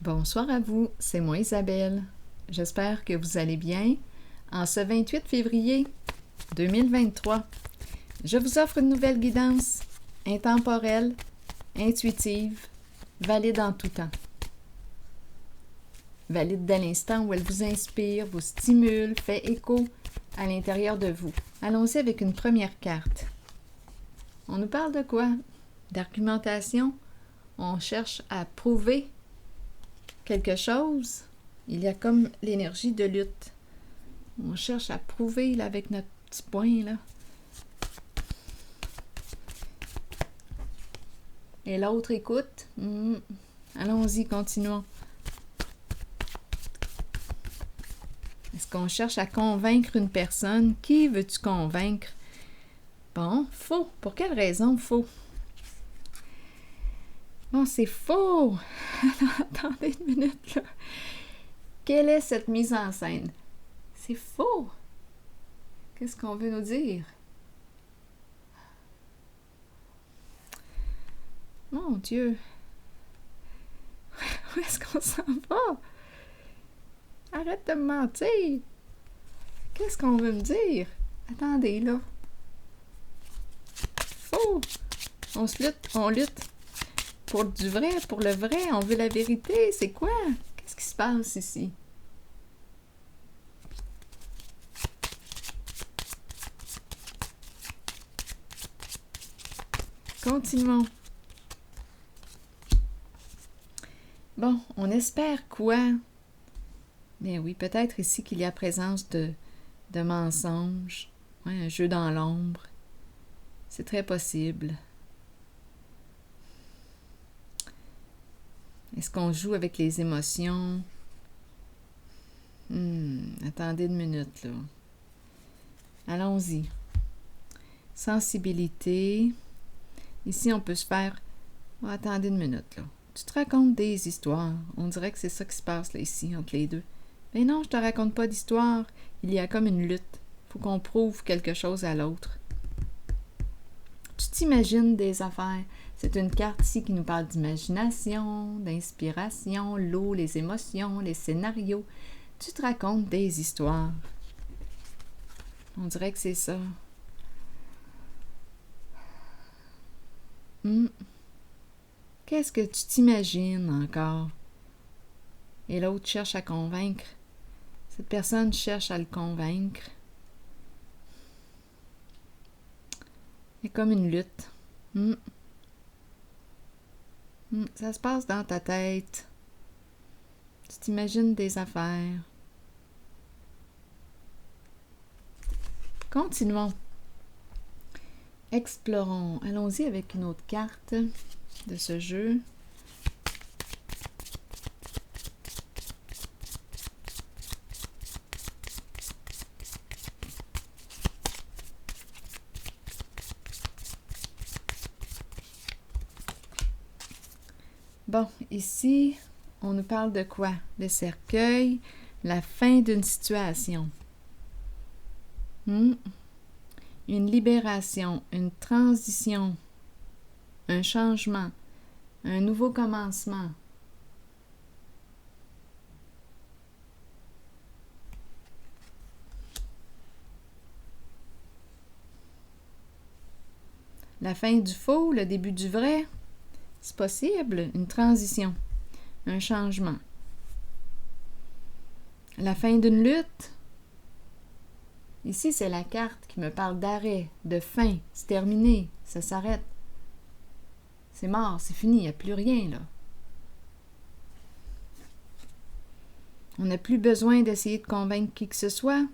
Bonsoir à vous, c'est moi Isabelle. J'espère que vous allez bien. En ce 28 février 2023, je vous offre une nouvelle guidance intemporelle, intuitive, valide en tout temps. Valide dès l'instant où elle vous inspire, vous stimule, fait écho à l'intérieur de vous. Allons-y avec une première carte. On nous parle de quoi? D'argumentation. On cherche à prouver quelque chose. Il y a comme l'énergie de lutte. On cherche à prouver là, avec notre petit poing là. Et l'autre écoute. Allons-y, continuons. Est-ce qu'on cherche à convaincre une personne? Qui veux-tu convaincre? Bon, faux. Pour quelle raison faux? Bon, c'est faux! Attendez une minute, là. Quelle est cette mise en scène? C'est faux! Qu'est-ce qu'on veut nous dire? Mon Dieu! Où est-ce qu'on s'en va? Arrête de me mentir! Qu'est-ce qu'on veut me dire? Attendez, là. Faux! On lutte pour du vrai, pour le vrai. On veut la vérité. C'est quoi? Qu'est-ce qui se passe ici? Continuons. Bon, on espère quoi? Mais oui, peut-être ici qu'il y a présence de mensonges. Ouais, un jeu dans l'ombre. C'est très possible. Est-ce qu'on joue avec les émotions? Attendez une minute, là. Allons-y. Sensibilité. Ici, on peut se faire... Oh, attendez une minute, là. Tu te racontes des histoires. On dirait que c'est ça qui se passe, là, ici, entre les deux. Mais non, je te raconte pas d'histoire. Il y a comme une lutte. Faut qu'on prouve quelque chose à l'autre. Tu t'imagines des affaires. C'est une carte ici qui nous parle d'imagination, d'inspiration, l'eau, les émotions, les scénarios. Tu te racontes des histoires. On dirait que c'est ça. Qu'est-ce que tu t'imagines encore? Et l'autre cherche à convaincre. Cette personne cherche à le convaincre. Il y a comme une lutte. Ça se passe dans ta tête. Tu t'imagines des affaires. Continuons. Explorons. Allons-y avec une autre carte de ce jeu. Bon, ici, on nous parle de quoi? Le cercueil, la fin d'une situation. Une libération, une transition, un changement, un nouveau commencement. La fin du faux, le début du vrai, c'est possible, une transition, un changement. La fin d'une lutte, ici c'est la carte qui me parle d'arrêt, de fin, c'est terminé, ça s'arrête. C'est mort, c'est fini, il n'y a plus rien là. On n'a plus besoin d'essayer de convaincre qui que ce soit.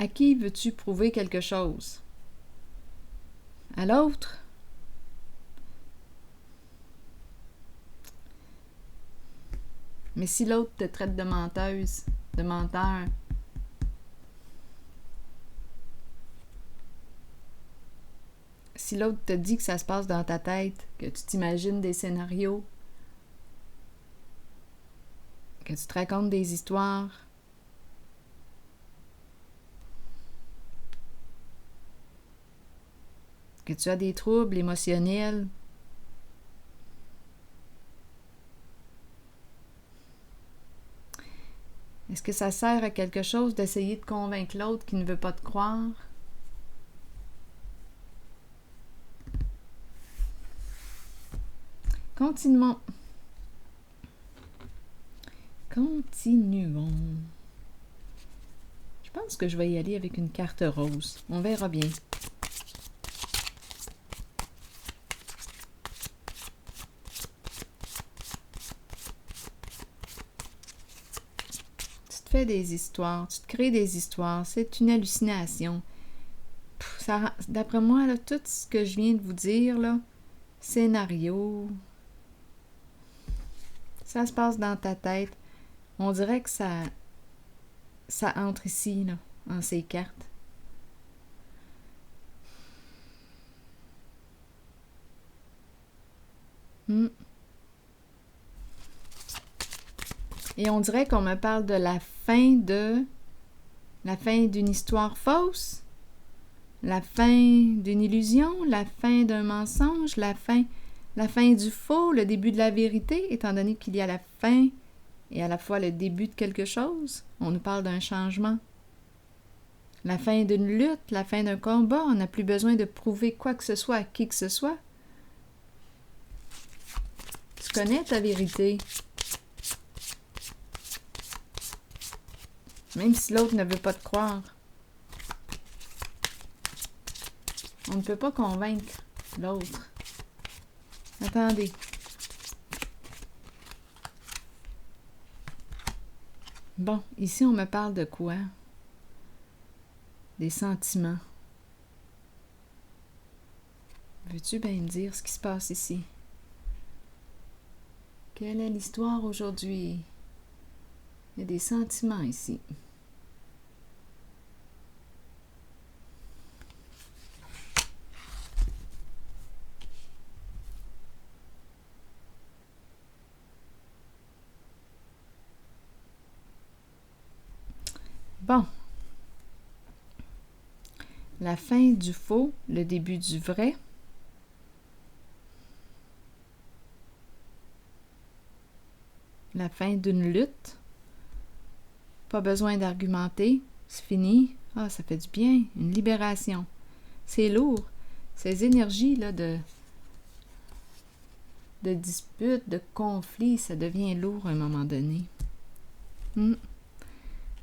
À qui veux-tu prouver quelque chose? À l'autre? Mais si l'autre te traite de menteuse, de menteur, si l'autre te dit que ça se passe dans ta tête, que tu t'imagines des scénarios, que tu te racontes des histoires, que tu as des troubles émotionnels. Est-ce que ça sert à quelque chose d'essayer de convaincre l'autre qui ne veut pas te croire? Continuons. Continuons. Je pense que je vais y aller avec une carte rose. On verra bien. Tu te fais des histoires, tu te crées des histoires. C'est une hallucination. D'après moi, là, tout ce que je viens de vous dire, là, scénario, ça se passe dans ta tête. On dirait que ça entre ici, là, en ces cartes. Et on dirait qu'on me parle de la fin d'une histoire fausse, la fin d'une illusion, la fin d'un mensonge, la fin du faux, le début de la vérité, étant donné qu'il y a la fin et à la fois le début de quelque chose. On nous parle d'un changement. La fin d'une lutte, la fin d'un combat, on n'a plus besoin de prouver quoi que ce soit à qui que ce soit. Tu connais ta vérité. Même si l'autre ne veut pas te croire. On ne peut pas convaincre l'autre. Attendez. Bon, ici on me parle de quoi? Des sentiments. Veux-tu bien me dire ce qui se passe ici? Quelle est l'histoire aujourd'hui? Il y a des sentiments ici. Bon. La fin du faux, le début du vrai. La fin d'une lutte. Pas besoin d'argumenter. C'est fini. Ah, ça fait du bien. Une libération. C'est lourd. Ces énergies-là de dispute, de conflit, ça devient lourd à un moment donné.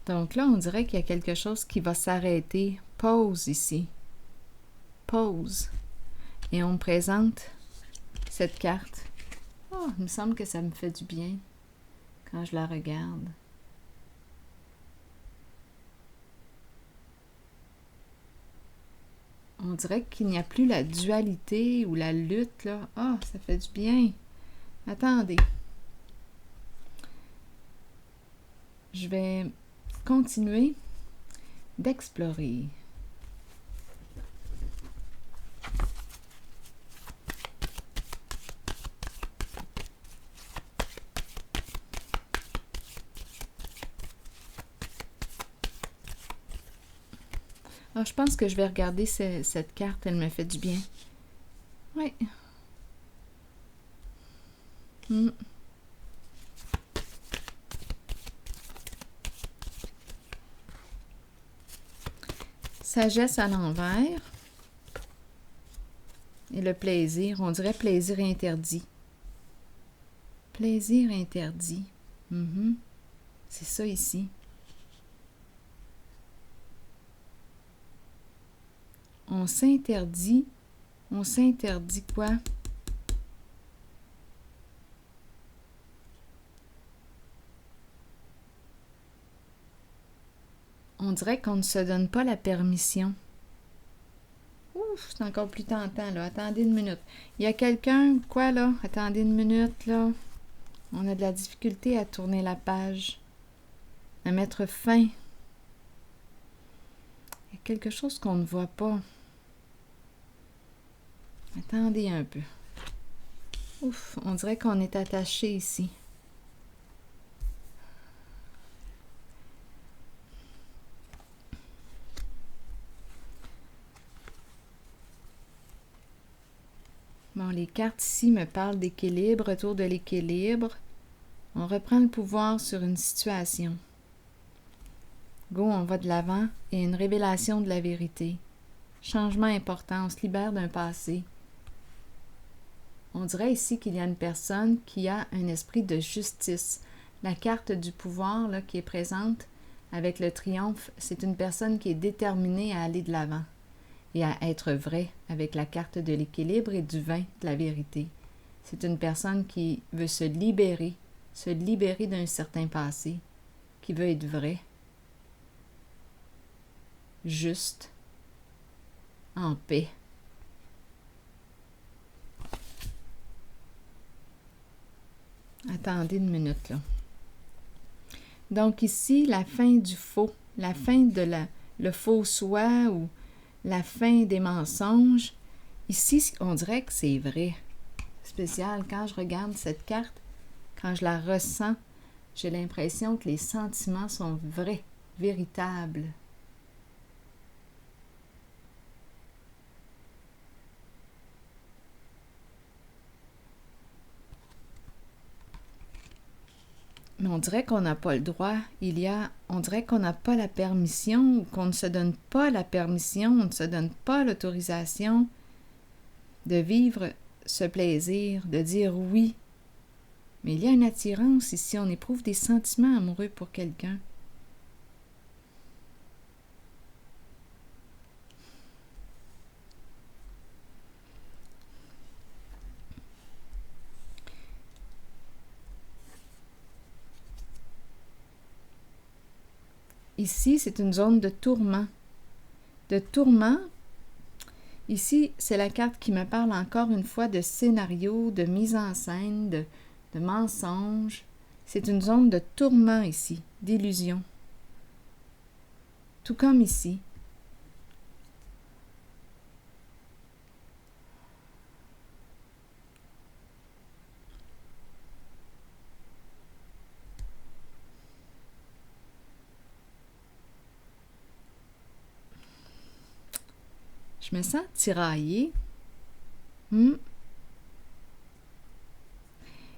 Donc là, on dirait qu'il y a quelque chose qui va s'arrêter. Pause ici. Pause. Et on me présente cette carte. Oh, il me semble que ça me fait du bien quand je la regarde. On dirait qu'il n'y a plus la dualité ou la lutte, là. Ah, ça fait du bien. Attendez. Je vais continuer d'explorer. Ah, je pense que je vais regarder cette carte, elle me fait du bien. Oui. Sagesse à l'envers. Et le plaisir, on dirait plaisir interdit. Plaisir interdit. C'est ça ici. On s'interdit quoi? On dirait qu'on ne se donne pas la permission. Ouf, c'est encore plus tentant, là. Attendez une minute. Il y a quelqu'un, quoi, là? Attendez une minute, là. On a de la difficulté à tourner la page. À mettre fin. Il y a quelque chose qu'on ne voit pas. Attendez un peu. Ouf, on dirait qu'on est attaché ici. Bon, les cartes ici me parlent d'équilibre, retour de l'équilibre. On reprend le pouvoir sur une situation. Go, on va de l'avant et une révélation de la vérité. Changement important, on se libère d'un passé. On dirait ici qu'il y a une personne qui a un esprit de justice. La carte du pouvoir là, qui est présente avec le triomphe, c'est une personne qui est déterminée à aller de l'avant et à être vraie avec la carte de l'équilibre et du vin de la vérité. C'est une personne qui veut se libérer d'un certain passé, qui veut être vraie, juste, en paix. Attendez une minute, là. Donc ici, la fin du faux, la fin de le faux soi ou la fin des mensonges. Ici, on dirait que c'est vrai. Spécial, quand je regarde cette carte, quand je la ressens, j'ai l'impression que les sentiments sont vrais, véritables. Mais on dirait qu'on n'a pas le droit. On dirait qu'on n'a pas la permission, ou qu'on ne se donne pas la permission, on ne se donne pas l'autorisation de vivre ce plaisir, de dire oui. Mais il y a une attirance ici, on éprouve des sentiments amoureux pour quelqu'un. Ici, c'est une zone de tourment. De tourment. Ici, c'est la carte qui me parle encore une fois de scénario, de mise en scène, de mensonge. C'est une zone de tourment ici, d'illusion. Tout comme ici. Je me sens tiraillée.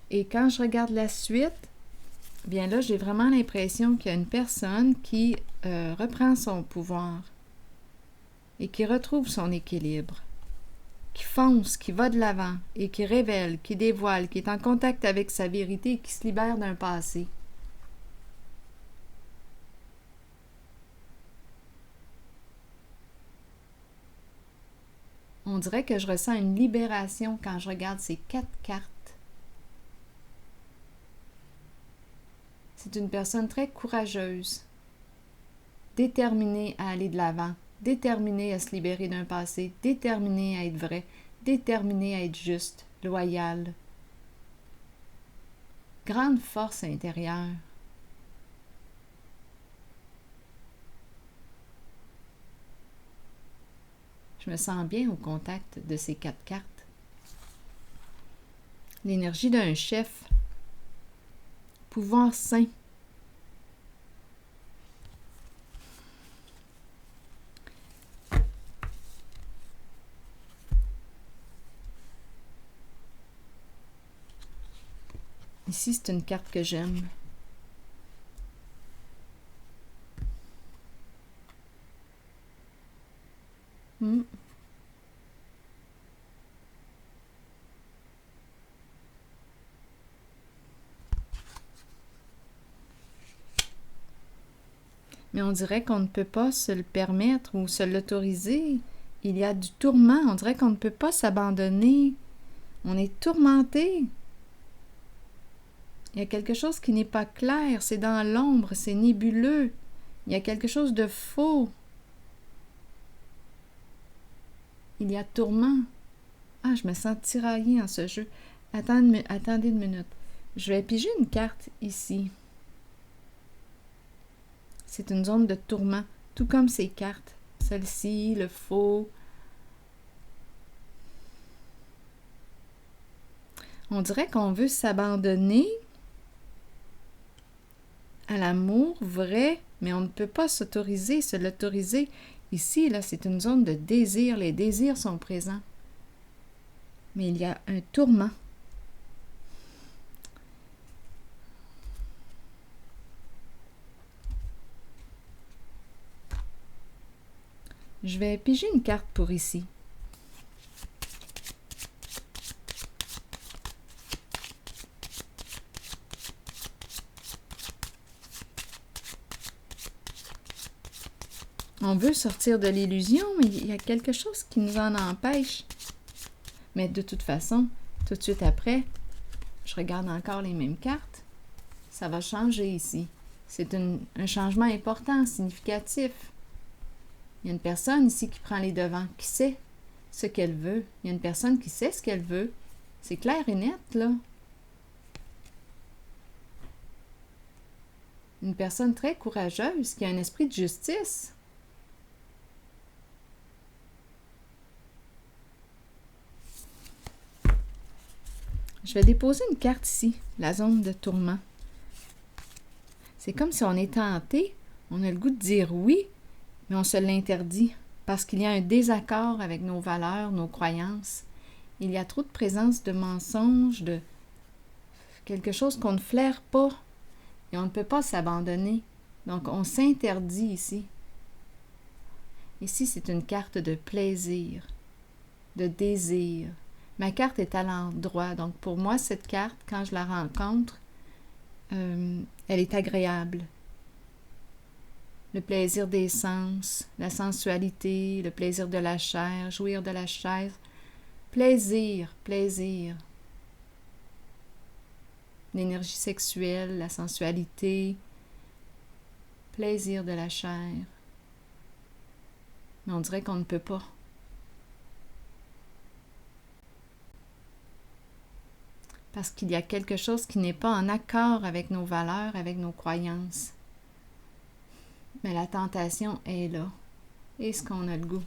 Et quand je regarde la suite, bien là, j'ai vraiment l'impression qu'il y a une personne qui reprend son pouvoir et qui retrouve son équilibre, qui fonce, qui va de l'avant et qui révèle, qui dévoile, qui est en contact avec sa vérité et qui se libère d'un passé. On dirait que je ressens une libération quand je regarde ces 4 cartes. C'est une personne très courageuse, déterminée à aller de l'avant, déterminée à se libérer d'un passé, déterminée à être vraie, déterminée à être juste, loyale. Grande force intérieure. Je me sens bien au contact de ces 4 cartes. L'énergie d'un chef. Pouvoir sain. Ici, c'est une carte que j'aime. Mais on dirait qu'on ne peut pas se le permettre ou se l'autoriser. Il y a du tourment. On dirait qu'on ne peut pas s'abandonner. On est tourmenté. Il y a quelque chose qui n'est pas clair. C'est dans l'ombre. C'est nébuleux. Il y a quelque chose de faux. Il y a tourment. Ah, je me sens tiraillée en ce jeu. Attendez une minute. Je vais piger une carte ici. C'est une zone de tourment, tout comme ces cartes. Celle-ci, le faux. On dirait qu'on veut s'abandonner à l'amour vrai, mais on ne peut pas s'autoriser, se l'autoriser. Ici, là, c'est une zone de désir. Les désirs sont présents. mais il y a un tourment. Je vais piger une carte pour ici. On veut sortir de l'illusion, mais il y a quelque chose qui nous en empêche. Mais de toute façon, tout de suite après, je regarde encore les mêmes cartes. Ça va changer ici. C'est un changement important, significatif. Il y a une personne ici qui prend les devants, qui sait ce qu'elle veut. Il y a une personne qui sait ce qu'elle veut. C'est clair et net, là. Une personne très courageuse, qui a un esprit de justice. Je vais déposer une carte ici, la zone de tourment. C'est comme si on est tenté, on a le goût de dire oui, mais on se l'interdit parce qu'il y a un désaccord avec nos valeurs, nos croyances. Il y a trop de présence de mensonges, de quelque chose qu'on ne flaire pas et on ne peut pas s'abandonner. Donc, on s'interdit ici. Ici, c'est une carte de plaisir, de désir. Ma carte est à l'endroit. Donc, pour moi, cette carte, quand je la rencontre, elle est agréable. Le plaisir des sens, la sensualité, le plaisir de la chair, jouir de la chair. Plaisir, plaisir. L'énergie sexuelle, la sensualité, plaisir de la chair. Mais on dirait qu'on ne peut pas. Parce qu'il y a quelque chose qui n'est pas en accord avec nos valeurs, avec nos croyances. Mais la tentation est là. Est-ce qu'on a le goût?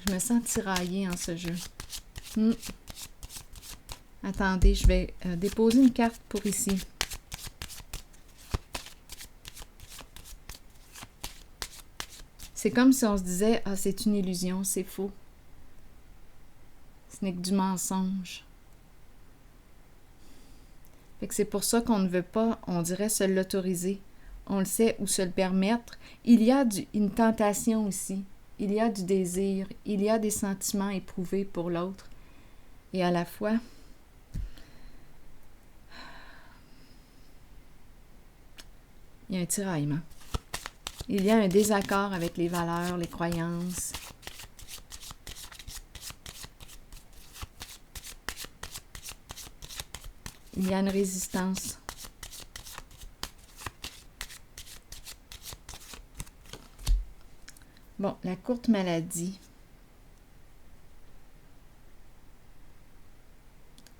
Je me sens tiraillée en ce jeu. Attendez, je vais déposer une carte pour ici. C'est comme si on se disait, ah, c'est une illusion, c'est faux. Ce n'est que du mensonge. Fait que c'est pour ça qu'on ne veut pas, on dirait, se l'autoriser. On le sait, ou se le permettre. Il y a une tentation ici. Il y a du désir. Il y a des sentiments éprouvés pour l'autre. Et à la fois, il y a un tiraillement. Il y a un désaccord avec les valeurs, les croyances. Il y a une résistance. Bon, la courte maladie.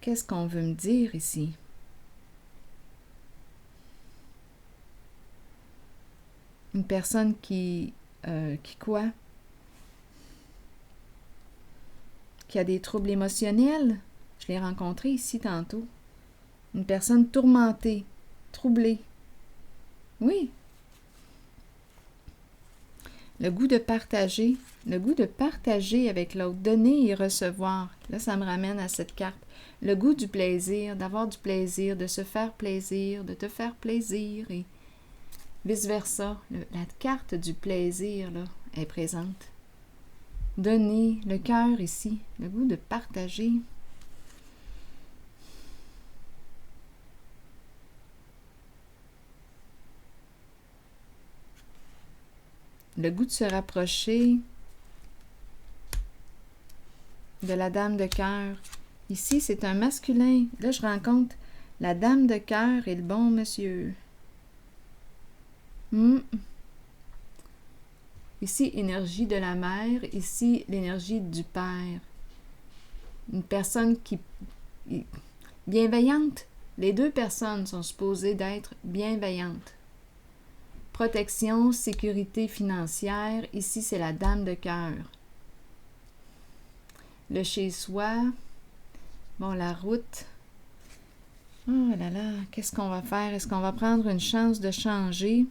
Qu'est-ce qu'on veut me dire ici? Une personne qui quoi? Qui a des troubles émotionnels. Je l'ai rencontré ici tantôt. Une personne tourmentée, troublée. Oui. Le goût de partager avec l'autre, donner et recevoir. Là, ça me ramène à cette carte. Le goût du plaisir, d'avoir du plaisir, de se faire plaisir, de te faire plaisir et vice-versa. La carte du plaisir, là, est présente. Donner, le cœur ici, le goût de partager. Le goût de se rapprocher de la dame de cœur. Ici, c'est un masculin. Là, je rencontre la dame de cœur et le bon monsieur. Ici, énergie de la mère. Ici, l'énergie du père. Une personne qui bienveillante. Les deux personnes sont supposées d'être bienveillantes. Protection, sécurité financière. Ici, c'est la dame de cœur. Le chez-soi. Bon, la route. Oh là là, qu'est-ce qu'on va faire? Est-ce qu'on va prendre une chance de changer?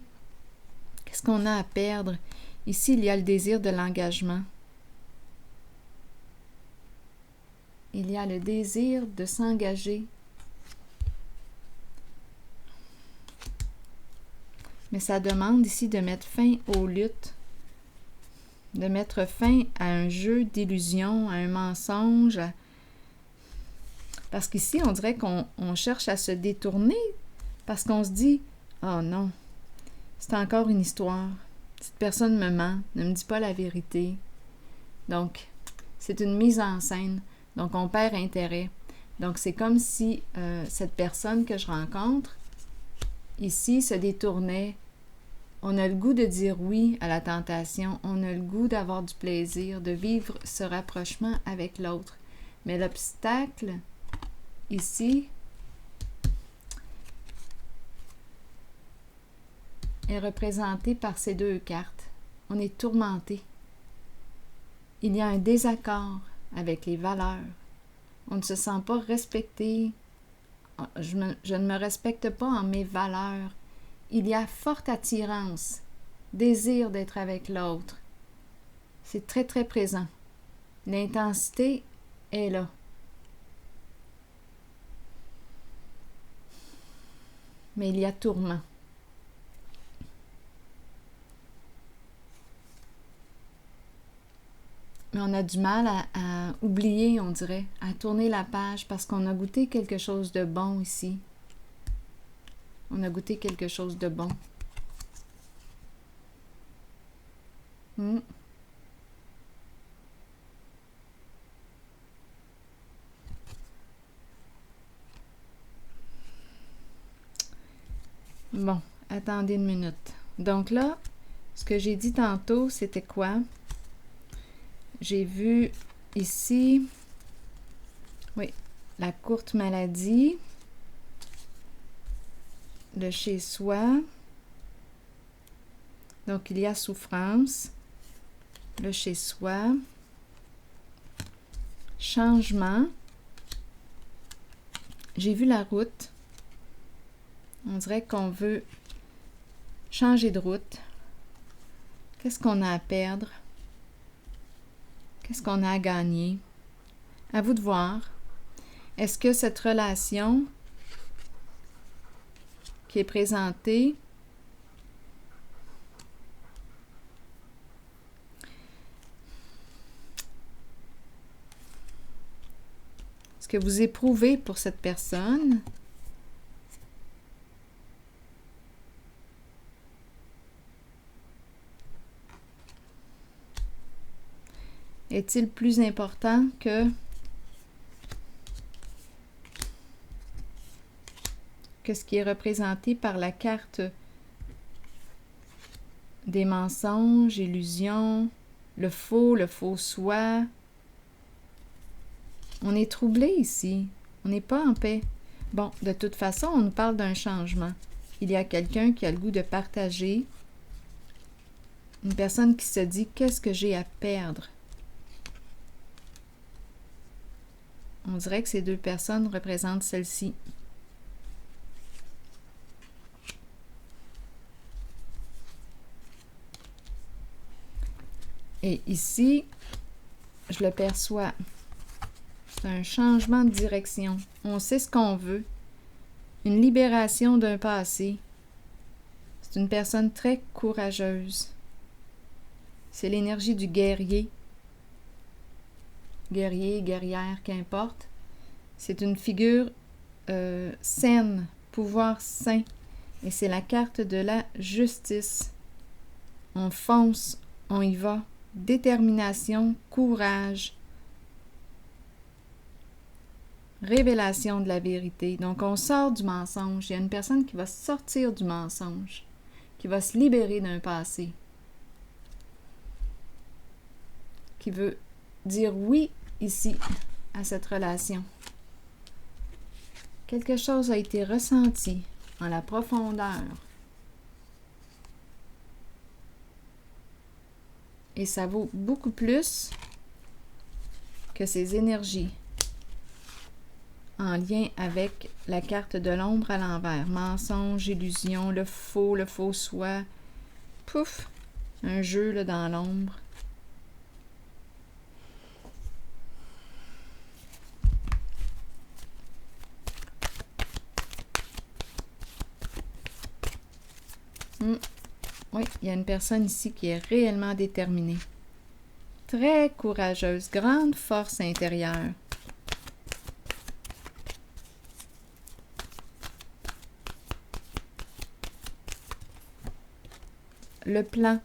Qu'est-ce qu'on a à perdre? Ici, il y a le désir de l'engagement. il y a le désir de s'engager. Mais ça demande ici de mettre fin aux luttes, de mettre fin à un jeu d'illusion, à un mensonge. Parce qu'ici, on dirait qu'on cherche à se détourner parce qu'on se dit « Oh non, c'est encore une histoire. Cette personne me ment, ne me dit pas la vérité. » Donc, c'est une mise en scène. Donc, on perd intérêt. Donc, c'est comme si cette personne que je rencontre, ici, se détournait. On a le goût de dire oui à la tentation. On a le goût d'avoir du plaisir, de vivre ce rapprochement avec l'autre. Mais l'obstacle, ici, est représenté par ces deux cartes. On est tourmenté. Il y a un désaccord avec les valeurs. On ne se sent pas respecté. Je ne me respecte pas en mes valeurs. Il y a forte attirance, désir d'être avec l'autre. C'est très, très présent. L'intensité est là. Mais il y a tourment. Mais on a du mal à oublier, on dirait, à tourner la page parce qu'on a goûté quelque chose de bon ici. On a goûté quelque chose de bon. Bon, attendez une minute. Donc là, ce que j'ai dit tantôt, c'était quoi? J'ai vu ici, oui, la courte maladie, le chez-soi. Donc, il y a souffrance, le chez-soi, changement. J'ai vu la route. On dirait qu'on veut changer de route. Qu'est-ce qu'on a à perdre? Qu'est-ce qu'on a à gagner? À vous de voir. Est-ce que cette relation qui est présentée ce que vous éprouvez pour cette personne est-il plus important que ce qui est représenté par la carte des mensonges, illusions, le faux soi? On est troublé ici. On n'est pas en paix. Bon, de toute façon, on nous parle d'un changement. Il y a quelqu'un qui a le goût de partager. Une personne qui se dit « Qu'est-ce que j'ai à perdre? » On dirait que ces deux personnes représentent celle-ci. Et ici, je le perçois. C'est un changement de direction. On sait ce qu'on veut. Une libération d'un passé. C'est une personne très courageuse. C'est l'énergie du guerrier. Guerrier, guerrière, qu'importe. C'est une figure saine, pouvoir sain. Et c'est la carte de la justice. On fonce, on y va. Détermination, courage. Révélation de la vérité. Donc, on sort du mensonge. Il y a une personne qui va sortir du mensonge, qui va se libérer d'un passé, qui veut dire oui ici à cette relation. Quelque chose a été ressenti en la profondeur. Et ça vaut beaucoup plus que ces énergies en lien avec la carte de l'ombre à l'envers. Mensonge, illusion, le faux soi. Pouf! Un jeu là, dans l'ombre. Oui, il y a une personne ici qui est réellement déterminée. Très courageuse, grande force intérieure. Le plan.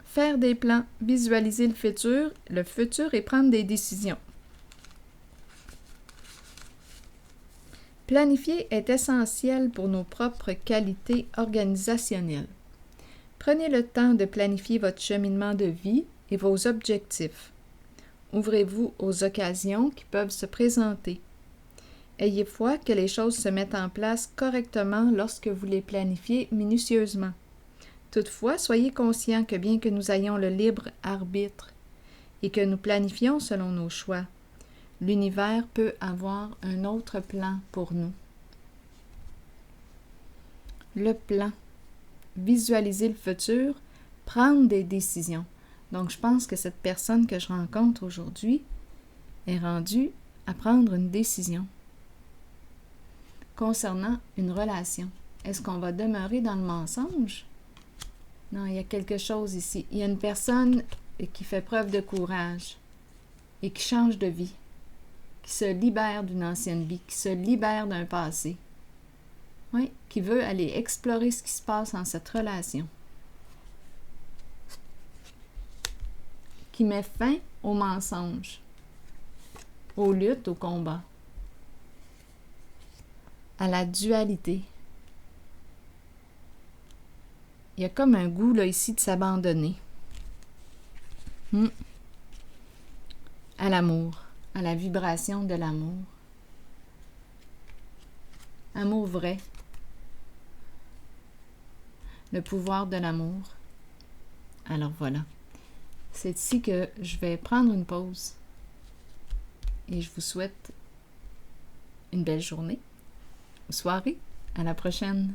Faire des plans, visualiser le futur et prendre des décisions. Planifier est essentiel pour nos propres qualités organisationnelles. Prenez le temps de planifier votre cheminement de vie et vos objectifs. Ouvrez-vous aux occasions qui peuvent se présenter. Ayez foi que les choses se mettent en place correctement lorsque vous les planifiez minutieusement. Toutefois, soyez conscients que bien que nous ayons le libre arbitre et que nous planifions selon nos choix, l'univers peut avoir un autre plan pour nous. Le plan. Visualiser le futur, prendre des décisions. Donc, je pense que cette personne que je rencontre aujourd'hui est rendue à prendre une décision concernant une relation. Est-ce qu'on va demeurer dans le mensonge? Non, il y a quelque chose ici. Il y a une personne qui fait preuve de courage et qui change de vie, qui se libère d'une ancienne vie, qui se libère d'un passé. Oui, qui veut aller explorer ce qui se passe dans cette relation. Qui met fin au mensonge, aux luttes, au combat, à la dualité. Il y a comme un goût là ici de s'abandonner. À l'amour, à la vibration de l'amour. Amour vrai. Le pouvoir de l'amour. Alors voilà. C'est ici que je vais prendre une pause. Et je vous souhaite une belle journée, soirée. À la prochaine.